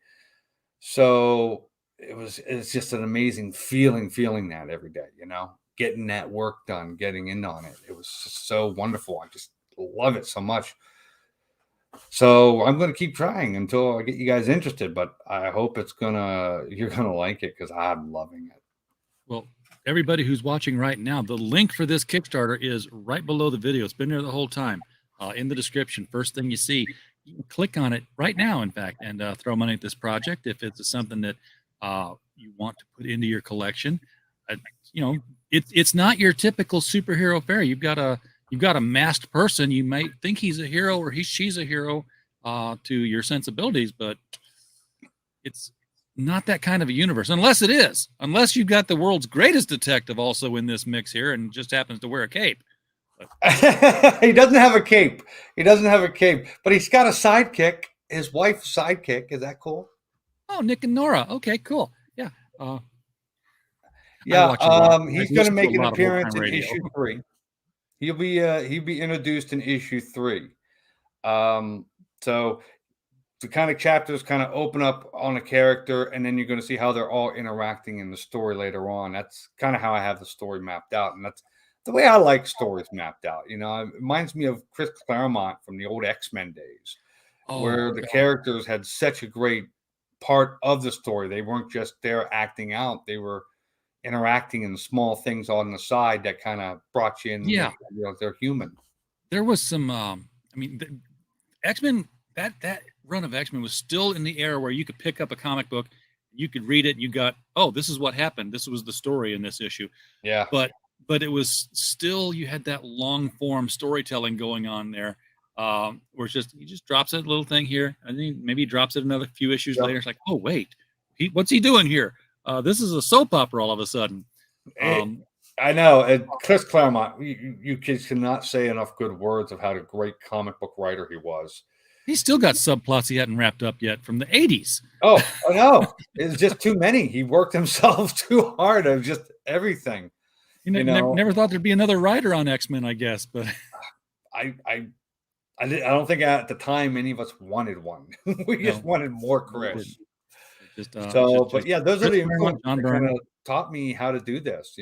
So it's just an amazing feeling that every day, getting that work done, getting in on it. It was just so wonderful. I just love it so much. So I'm going to keep trying until I get you guys interested, but I hope you're going to like it, because I'm loving it. Well, everybody who's watching right now, the link for this Kickstarter is right below the video. It's been there the whole time, in the description. First thing you see, you can click on it right now, in fact, and throw money at this project if it's something that you want to put into your collection. It's not your typical superhero fare. You've got a masked person. You might think he's a hero or she's a hero to your sensibilities, but it's not that kind of a universe, unless you've got the world's greatest detective also in this mix here and just happens to wear a cape. He doesn't have a cape. But he's got a sidekick. His wife's sidekick. Is that cool? Oh, Nick and Nora. Okay, cool. Yeah. He's going to make an appearance in issue 3. He'll be introduced in issue 3. So the kind of chapters kind of open up on a character, and then you're going to see how they're all interacting in the story later on. That's kind of how I have the story mapped out, and that's the way I like stories mapped out. It reminds me of Chris Claremont from the old X-Men days, where the characters had such a great part of the story. They weren't just there acting out; they were interacting in small things on the side that kind of brought you in. Yeah, they're human. There was some. The X-Men. That run of X-Men was still in the era where you could pick up a comic book, you could read it, and you got, this is what happened. This was the story in this issue. Yeah. But it was still, you had that long form storytelling going on there, where he just drops it, a little thing here, and then maybe he drops it another few issues later. It's like, oh wait, what's he doing here? This is a soap opera all of a sudden. I know. Chris Claremont, you kids cannot say enough good words of how a great comic book writer he was. He's still got subplots he hadn't wrapped up yet from the 80s. Oh, I know. It's just too many. He worked himself too hard of just everything. Never thought there'd be another writer on X-Men, I guess. But I don't think at the time any of us wanted one. We just wanted more Chris. But yeah, those are the influences John that Byrne. kind of taught me how to do this.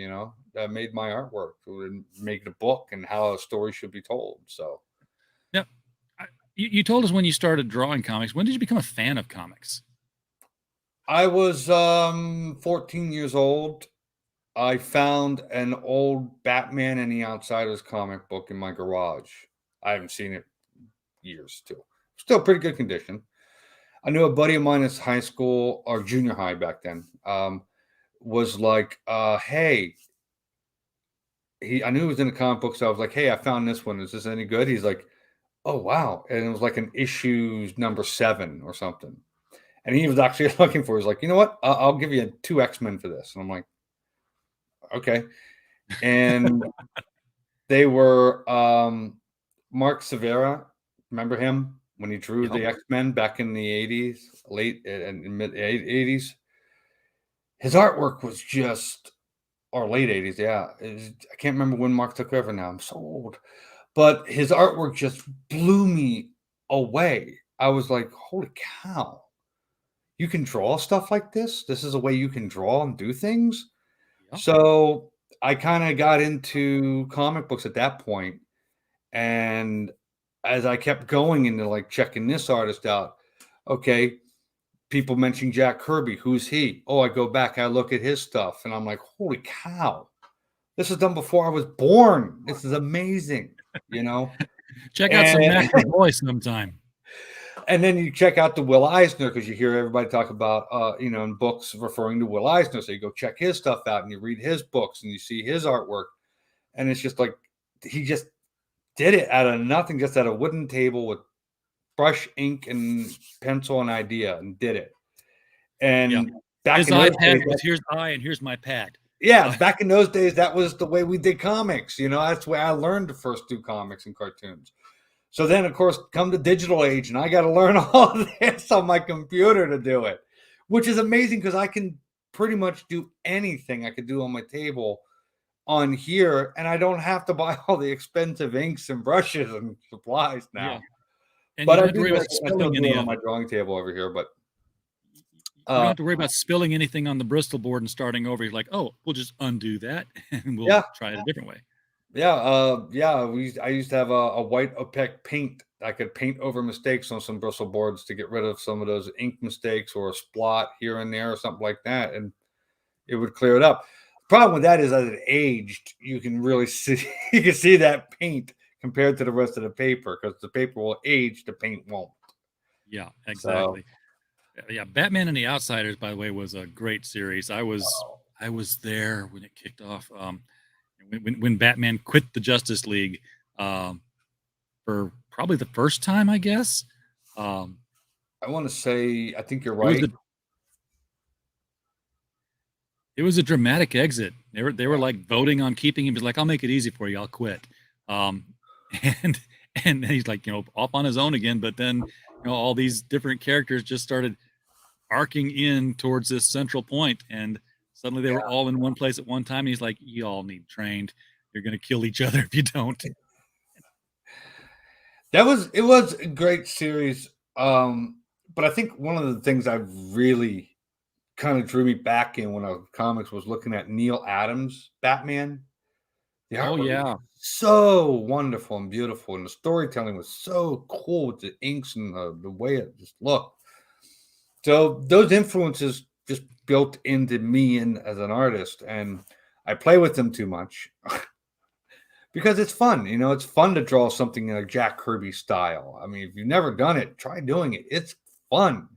That made my artwork and make the book and how a story should be told. So, Yep. You told us when you started drawing comics. When did you become a fan of comics? I was 14 years old. I found an old Batman and the Outsiders comic book in my garage. I haven't seen it years too. Still pretty good condition. I knew a buddy of mine in high school or junior high back then. Was like, hey, I knew he was in the comic book, so I was like, hey, I found this one. Is this any good? He's like, oh wow, and it was like an issue number 7 or something. And he was actually looking for. He's like, you know what? I'll give you 2 X-Men for this. And I'm like, okay. And they were Mark Severa. Remember him when he drew the X-Men back in the 80s, late and mid 80s? His artwork was just, or late 80s, yeah. I can't remember when Mark took over now. I'm so old. But his artwork just blew me away. I was like, holy cow. You can draw stuff like this? This is a way you can draw and do things? Yep. So I kind of got into comic books at that point. And as I kept going into like checking this artist out, okay, people mentioning Jack Kirby. Who's he? Oh, I go back, I look at his stuff, and I'm like, holy cow. This is done before I was born. This is amazing, Check out some Master Boy sometime. And then you check out the Will Eisner, because you hear everybody talk about, in books referring to Will Eisner. So you go check his stuff out and you read his books and you see his artwork. And it's just like, he just did it out of nothing, just at a wooden table with brush, ink, and pencil and idea, and did it. And back his in those iPad days, was here's I and here's my pad. Yeah, back in those days, that was the way we did comics. That's where I learned the first 2 comics and cartoons. So then, of course, come the digital age, and I got to learn all this on my computer to do it, which is amazing because I can pretty much do anything I could do on my table on here, and I don't have to buy all the expensive inks and brushes and supplies now. Yeah. And but you I don't have to worry about spilling any on my drawing table over here. But you don't have to worry about spilling anything on the Bristol board and starting over. You're like, oh, we'll just undo that and we'll try it a different way. I used to have a white opaque paint. I could paint over mistakes on some Bristol boards to get rid of some of those ink mistakes or a splot here and there or something like that, and it would clear it up. The problem with that is, as it aged, you can really see that paint compared to the rest of the paper, because the paper will age, the paint won't. Yeah, exactly. So, Batman and the Outsiders, by the way, was a great series. I was there when it kicked off. When Batman quit the Justice League for probably the first time, I guess. I want to say, I think you're right. It was a dramatic exit. They were like voting on keeping him. He's like, I'll make it easy for you. I'll quit. And he's like, off on his own again. But then, all these different characters just started arcing in towards this central point, and suddenly they were all in one place at one time. And he's like, you all need trained. You're going to kill each other if you don't. It was a great series. But I think one of the things I really kind of drew me back in when I was comics was looking at Neil Adams' Batman. The artwork was so wonderful and beautiful, and the storytelling was so cool with the inks and the way it just looked. So those influences just built into me and as an artist, and I play with them too much because it's fun. It's fun to draw something in a Jack Kirby style. I mean, if you've never done it, try doing it. It's fun.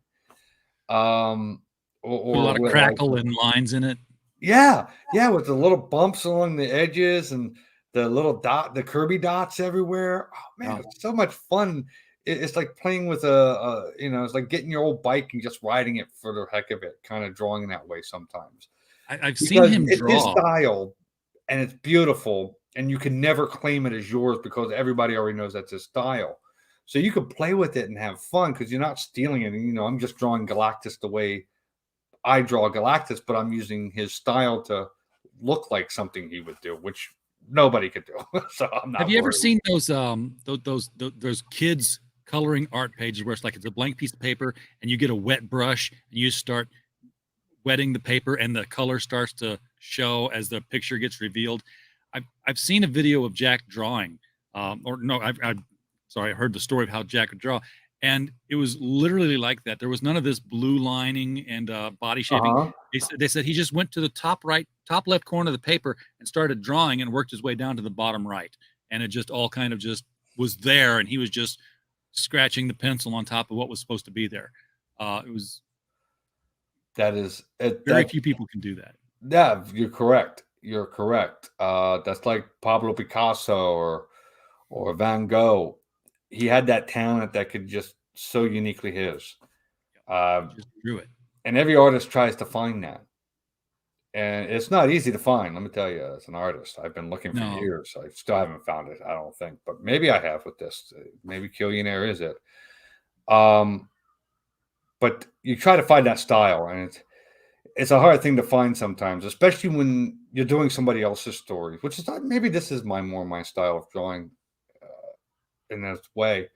Or a lot of crackle and lines in it. Yeah, with the little bumps along the edges and the little the Kirby dots everywhere. Oh man, it's so much fun. It's like playing with it's like getting your old bike and just riding it for the heck of it, kind of drawing that way sometimes. I've seen him draw. It's his style, and it's beautiful, and you can never claim it as yours because everybody already knows that's his style. So you can play with it and have fun because you're not stealing it. I'm just drawing Galactus the way I draw Galactus, but I'm using his style to look like something he would do, which nobody could do. So I'm not. Have you ever seen those kids coloring art pages where it's a blank piece of paper and you get a wet brush and you start wetting the paper and the color starts to show as the picture gets revealed. I've seen a video of Jack drawing, or no, I heard the story of how Jack would draw, and it was literally like that. There was none of this blue lining and body shaping. They said he just went to the top left corner of the paper and started drawing and worked his way down to the bottom right, and it just all kind of just was there, and he was just scratching the pencil on top of what was supposed to be there. It was very few people can do that. Yeah, you're correct. You're correct. That's like Pablo Picasso or Van Gogh. He had that talent that could just so uniquely his. Just drew it. And every artist tries to find that. And it's not easy to find, let me tell you, as an artist. I've been looking for years. I still haven't found it, I don't think. But maybe I have with this. Maybe Killionaire is it. But you try to find that style, and it's a hard thing to find sometimes, especially when you're doing somebody else's story, which is not, maybe this is my style of drawing in this way.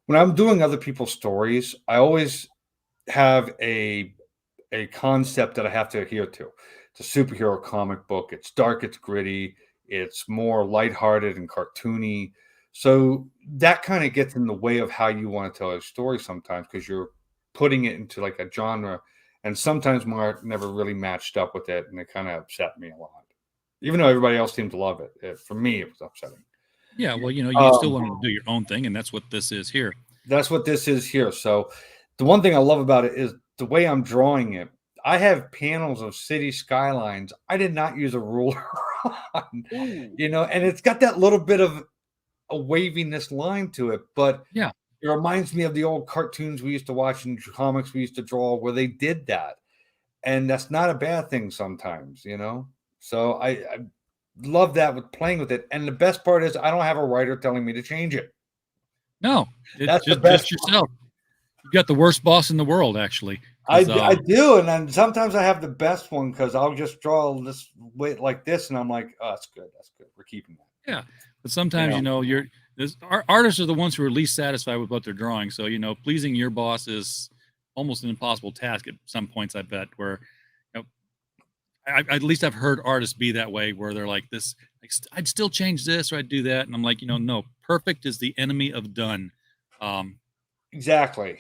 When I'm doing other people's stories, I always have a concept that I have to adhere to. It's a superhero comic book. It's dark, it's gritty, it's more lighthearted and cartoony. So that kind of gets in the way of how you want to tell a story sometimes, because you're putting it into like a genre. And sometimes my art never really matched up with it, and it kind of upset me a lot. Even though everybody else seemed to love it, for me, it was upsetting. Yeah, well, you still want to do your own thing, and that's what this is here. That's what this is here. So the one thing I love about it is the way I'm drawing it. I have panels of city skylines. I did not use a ruler on, and it's got that little bit of a waviness line to it, but yeah. It reminds me of the old cartoons we used to watch and comics we used to draw where they did that. And that's not a bad thing sometimes, So I love that with playing with it. And the best part is I don't have a writer telling me to change it. No, that's just yourself. You got the worst boss in the world, actually. I do. And then sometimes I have the best one because I'll just draw this way like this. And I'm like, oh, that's good. That's good. We're keeping that. Yeah. But sometimes, artists are the ones who are least satisfied with what they're drawing. So, pleasing your boss is almost an impossible task at some points, I bet, where, at least I've heard artists be that way, where they're like this, like, I'd still change this or I'd do that. And I'm like, no, perfect is the enemy of done. Exactly.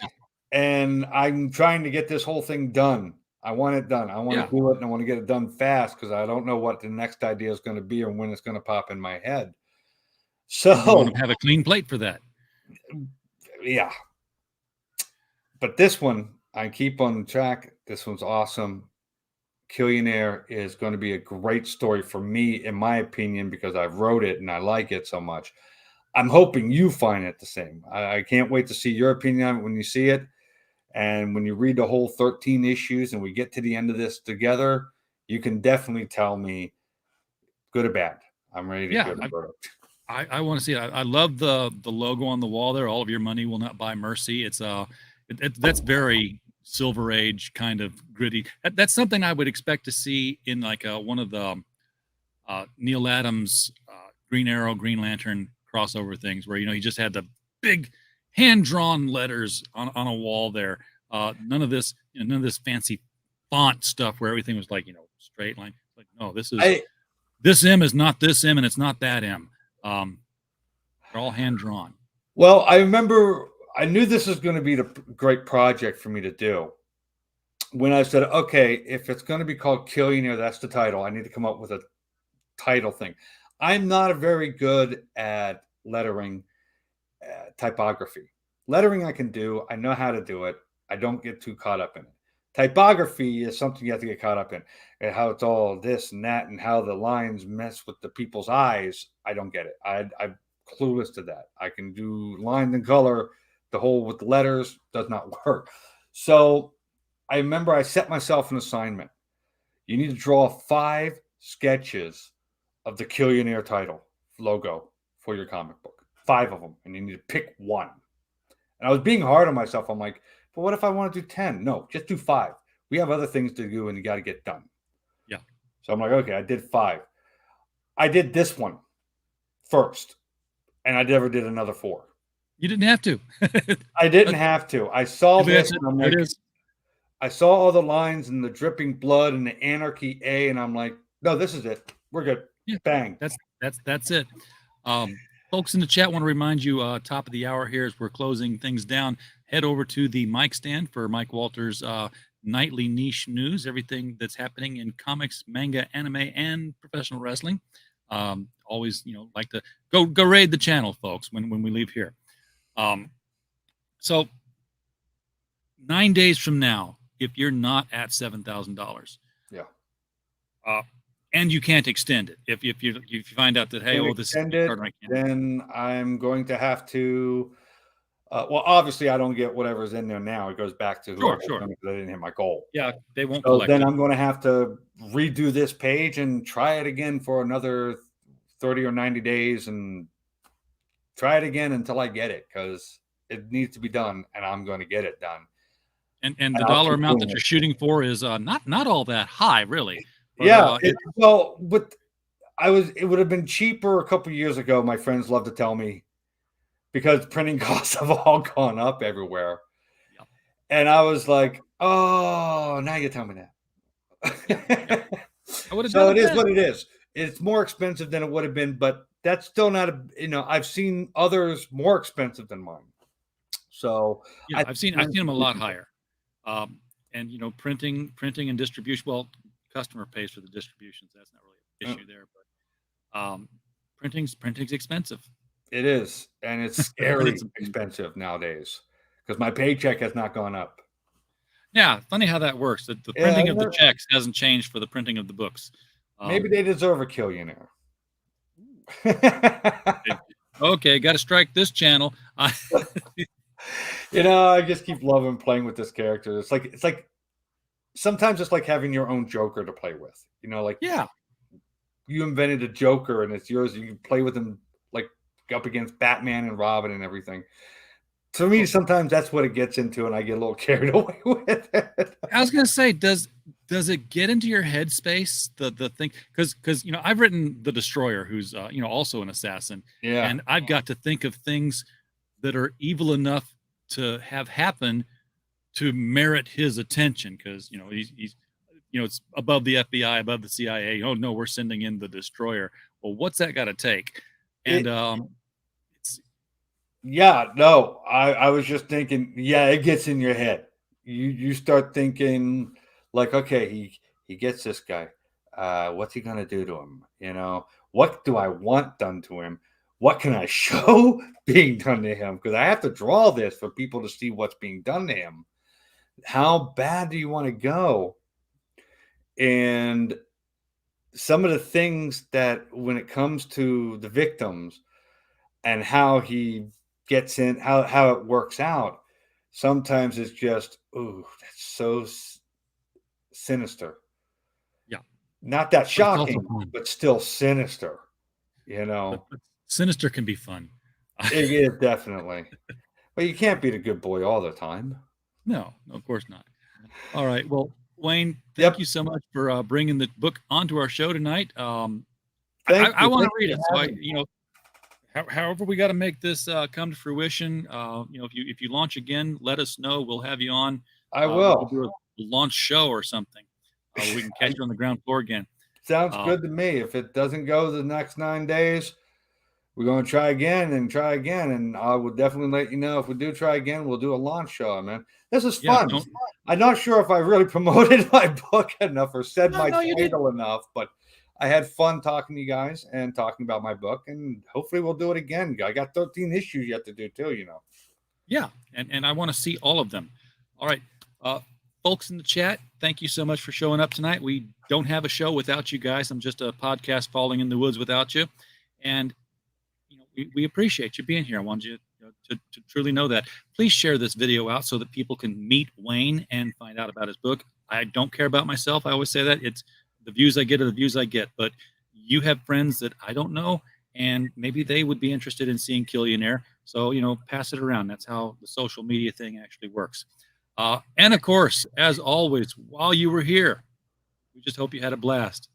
And I'm trying to get this whole thing done. I want it done. I want to do it, and I want to get it done fast because I don't know what the next idea is going to be or when it's going to pop in my head. So you want to have a clean plate for that. Yeah. But this one, I keep on track. This one's awesome. Killionaire is going to be a great story for me, in my opinion, because I wrote it and I like it so much. I'm hoping you find it the same. I can't wait to see your opinion on it when you see it. And when you read the whole 13 issues and we get to the end of this together, you can definitely tell me good or bad. I'm ready to go to work. I want to see it. I love the logo on the wall there. All of your money will not buy mercy. It's that's very Silver Age kind of gritty. That's something I would expect to see in like one of the Neil Adams Green Arrow, Green Lantern crossover things, where he just had the big hand-drawn letters on a wall there. None of this fancy font stuff where everything was like straight line. Like, no, this M is not this M, and it's not that M. They're all hand-drawn. Well, I remember I knew this was going to be the great project for me to do. When I said, okay, if it's going to be called Killionaire, that's the title. I need to come up with a title thing. I'm not very good at lettering, typography. Lettering I can do. I know how to do it. I don't get too caught up in it. Typography is something you have to get caught up in. And how it's all this and that and how the lines mess with the people's eyes. I don't get it. I'm clueless to that. I can do lines and color. The whole with the letters does not work. So I remember I set myself an assignment. You need to draw 5 sketches of the Killionaire title logo for your comic book. 5 of them. And you need to pick one. And I was being hard on myself. I'm like, but what if I want to do 10? No, just do 5. We have other things to do and you got to get done. Yeah. So I'm like, okay, I did 5. I did this one first. And I never did another 4. You didn't have to. I didn't have to. I saw this and I'm like, I saw all the lines and the dripping blood and the anarchy A, and I'm like, no, this is it. We're good. Yeah, Bang. That's it. Folks in the chat want to remind you, top of the hour here as we're closing things down, head over to the mic stand for Mike Walters' nightly niche news, everything that's happening in comics, manga, anime, and professional wrestling. Always, like to go raid the channel, folks, when we leave here. So 9 days from now, if you're not at $7,000, and you can't extend it, if you find out that, hey, this is then I'm going to have to. Well, obviously, I don't get whatever's in there now. It goes back to whoever. Sure. I didn't hit my goal. Yeah, they won't. So then I'm going to have to redo this page and try it again for another 30 or 90 days, and try it again until I get it, because it needs to be done, and I'm going to get it done. And the dollar amount that you're shooting for is not all that high, really. But, yeah. It would have been cheaper a couple years ago. My friends love to tell me, because printing costs have all gone up everywhere. Yep. And I was like, oh, now you tell me that. So it is what it is. It's more expensive than it would have been, but that's still not I've seen others more expensive than mine. So yeah, I've seen them a lot higher. And printing and distribution. Well, customer pays for the distributions. That's not really an issue there, but printing's expensive. It is, and it's scary expensive nowadays, because my paycheck has not gone up. Yeah, funny how that works. The printing of the checks hasn't changed for the printing of the books. Maybe they deserve a Killionaire. Okay, got to strike this channel. I just keep loving playing with this character. It's like sometimes it's like having your own Joker to play with. You invented a Joker and it's yours. You can play with him like up against Batman and Robin and everything. To me, sometimes that's what it gets into, and I get a little carried away with it. I was gonna say, does it get into your headspace, the thing? Because I've written the Destroyer, who's also an assassin, and I've got to think of things that are evil enough to have happen to merit his attention, because he's it's above the FBI, above the CIA. Oh no, we're sending in the Destroyer. Well, what's that got to take? And I was just thinking, it gets in your head. You start thinking like, okay, he gets this guy. What's he gonna do to him? What do I want done to him? What can I show being done to him? Because I have to draw this for people to see what's being done to him. How bad do you want to go? And some of the things that, when it comes to the victims and how he gets in, how it works out, sometimes it's just, ooh, that's so sinister. Yeah. Not that shocking, but still sinister, But sinister can be fun. It is, definitely. But you can't be the good boy all the time. No, of course not. All right. Well, Wayne, thank you so much for bringing the book onto our show tonight. I want to read it. So however we got to make this come to fruition. If you launch again, let us know. We'll have you on. I will. We'll do a launch show or something. We can catch you on the ground floor again. Sounds good to me. If it doesn't go the next 9 days, we're going to try again. And I will definitely let you know. If we do try again, we'll do a launch show, man. This is fun. I'm not sure if I really promoted my book enough or said my title enough, but I had fun talking to you guys and talking about my book, and hopefully we'll do it again. I got 13 issues yet to do too, Yeah, and I want to see all of them. All right. Folks in the chat, thank you so much for showing up tonight. We don't have a show without you guys. I'm just a podcast falling in the woods without you. And we appreciate you being here. I want you to truly know that. Please share this video out so that people can meet Wayne and find out about his book. I don't care about myself. I always say that. It's the views I get are the views I get. But you have friends that I don't know, and maybe they would be interested in seeing Killionaire. So, pass it around. That's how the social media thing actually works. And of course, as always, while you were here, we just hope you had a blast.